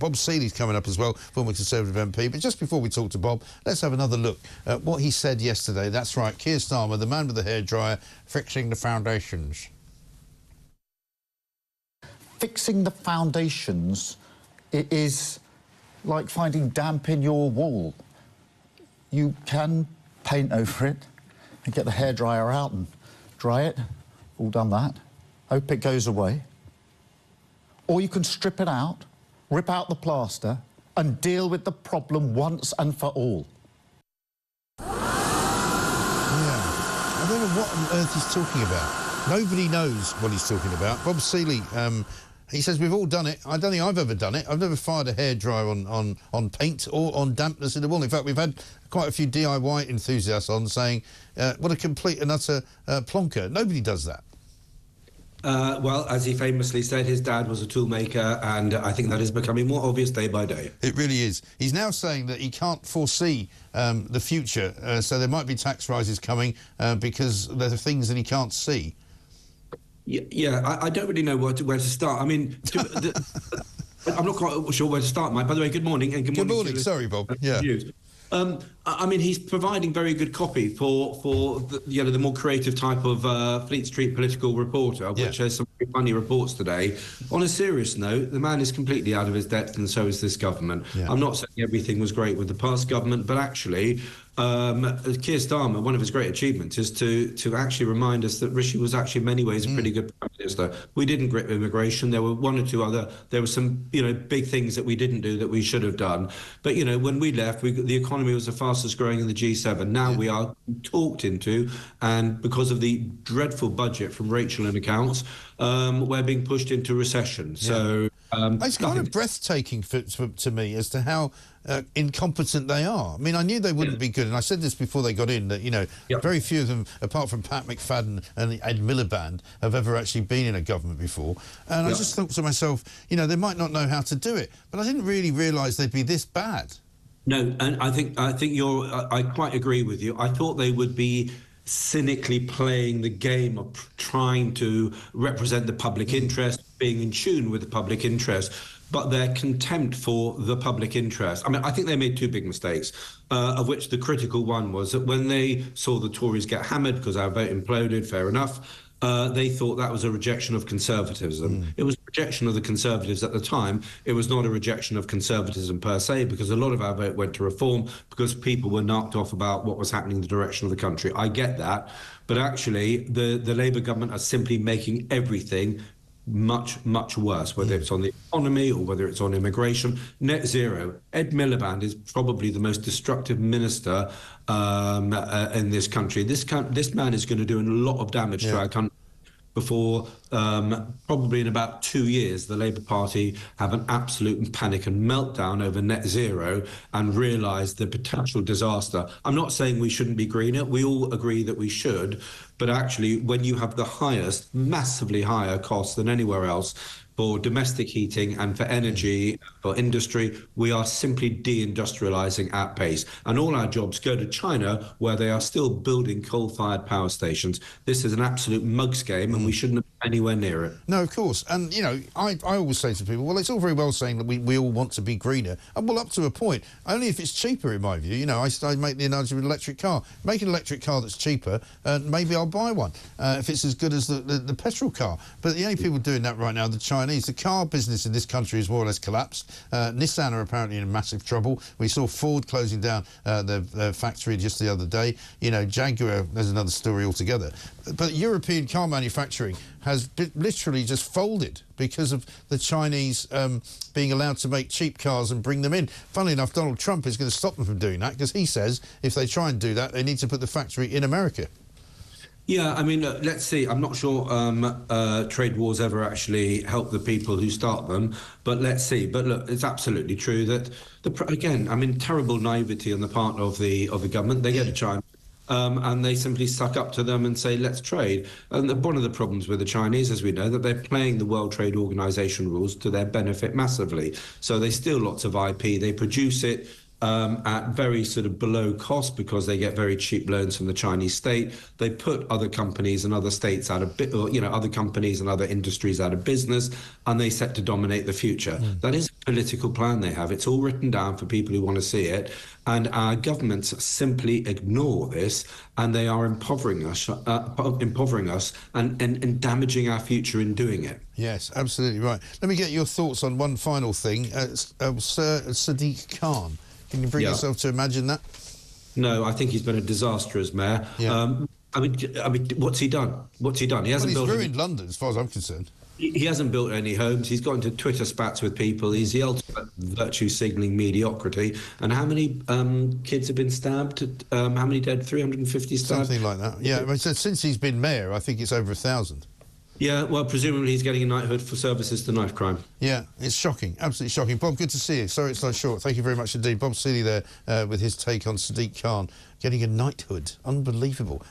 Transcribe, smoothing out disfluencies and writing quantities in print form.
Bob Seeley's coming up as well, former Conservative MP. But just before we talk to Bob, let's have another look at what he said yesterday. That's right, Keir Starmer, the man with the hairdryer, fixing the foundations. Fixing the foundations is like finding damp in your wall. You can paint over it and get the hairdryer out and dry it. All done that. Hope it goes away. Or you can strip it out, rip out the plaster and deal with the problem once and for all. Yeah. I don't know what on earth he's talking about. Nobody knows what he's talking about. Bob Seeley, he says we've all done it. I don't think I've ever done it. I've never fired a hairdryer on paint or on dampness in the wall. In fact, we've had quite a few DIY enthusiasts on saying, what a complete and utter plonker. Nobody does that. Well, as he famously said, his dad was a toolmaker, and I think that is becoming more obvious day by day. It really is. He's now saying that he can't foresee the future, so there might be tax rises coming because there are things that he can't see. Yeah, I don't really know where to start. I mean, I'm not quite sure where to start, Mike. By the way, good morning. And good morning. Sorry, Bob. Yeah. I mean, he's providing very good copy for the more creative type of Fleet Street political reporter, which has some very funny reports today. On a serious note, the man is completely out of his depth, and so is this government. Yeah. I'm not saying everything was great with the past government, but actually, Keir Starmer, one of his great achievements is to actually remind us that Rishi was actually in many ways a pretty good Prime Minister. We didn't grip immigration. There were one or two there were some, big things that we didn't do that we should have done. But, when we left, the economy was the fastest growing in the G7. Now we are talked into, and because of the dreadful budget from Rachel and accounts, we're being pushed into recession. So it's kind of breathtaking to me as to how incompetent they are. I mean, I knew they wouldn't be good, and I said this before they got in, that, very few of them, apart from Pat McFadden and Ed Miliband, have ever actually been in a government before. And I just thought to myself, they might not know how to do it, but I didn't really realise they'd be this bad. No, and I think I quite agree with you. I thought they would be cynically playing the game of trying to represent the public interest, being in tune with the public interest, but their contempt for the public interest. I mean, I think they made two big mistakes, of which the critical one was that when they saw the Tories get hammered because our vote imploded, fair enough, they thought that was a rejection of conservatism. It was a rejection of the Conservatives at the time. It was not a rejection of conservatism per se, because a lot of our vote went to reform because people were knocked off about what was happening in the direction of the country. I get that. But actually, the Labour government are simply making everything much, much worse, whether it's on the economy or whether it's on immigration. Net zero. Ed Miliband is probably the most destructive minister in this country. This man is going to do a lot of damage to our country before, probably in about 2 years, the Labour Party have an absolute panic and meltdown over net zero and realise the potential disaster. I'm not saying we shouldn't be greener. We all agree that we should. But actually, when you have the highest, massively higher costs than anywhere else for domestic heating and for energy, for industry, we are simply deindustrializing at pace. And all our jobs go to China, where they are still building coal-fired power stations. This is an absolute mugs game, and we shouldn't have been anywhere near it. No, of course. And, I always say to people, well, it's all very well saying that we all want to be greener. And, well, up to a point. Only if it's cheaper, in my view. I make the analogy with an electric car. Make an electric car that's cheaper, and maybe I'll buy one if it's as good as the petrol car. But the only people doing that right now are the Chinese. The car business in this country has more or less collapsed. Nissan are apparently in massive trouble. We saw Ford closing down their factory just the other day. Jaguar, there's another story altogether. But European car manufacturing has literally just folded because of the Chinese being allowed to make cheap cars and bring them in. Funnily enough, Donald Trump is going to stop them from doing that, because he says if they try and do that, they need to put the factory in America. Yeah, I mean, let's see. I'm not sure trade wars ever actually help the people who start them, but let's see. But look, it's absolutely true that, terrible naivety on the part of the government. They go to China and they simply suck up to them and say, let's trade. And one of the problems with the Chinese, as we know, that they're playing the World Trade Organization rules to their benefit massively. So they steal lots of IP, they produce it at very sort of below cost because they get very cheap loans from the Chinese state. They put other companies and other states out of other companies and other industries out of business, and they set to dominate the future. That is a political plan they have. It's all written down for people who want to see it, and our governments simply ignore this, and they are impovering us and damaging our future in doing it. Yes, absolutely right. Let me get your thoughts on one final thing. Sir Sadiq Khan. Can you bring yourself to imagine that? No, I think he's been a disaster as mayor. Yeah. I mean, what's he done? He hasn't built. He's ruined London, as far as I'm concerned. He hasn't built any homes. He's got into Twitter spats with people. He's the ultimate virtue signalling mediocrity. And how many kids have been stabbed? How many dead? 350 stabbed? Something like that. Yeah, I mean, so since he's been mayor, I think it's over 1,000. Yeah, well, presumably he's getting a knighthood for services to knife crime. Yeah, it's shocking, absolutely shocking. Bob, good to see you. Sorry it's so short. Thank you very much indeed. Bob Seeley there with his take on Sadiq Khan getting a knighthood. Unbelievable.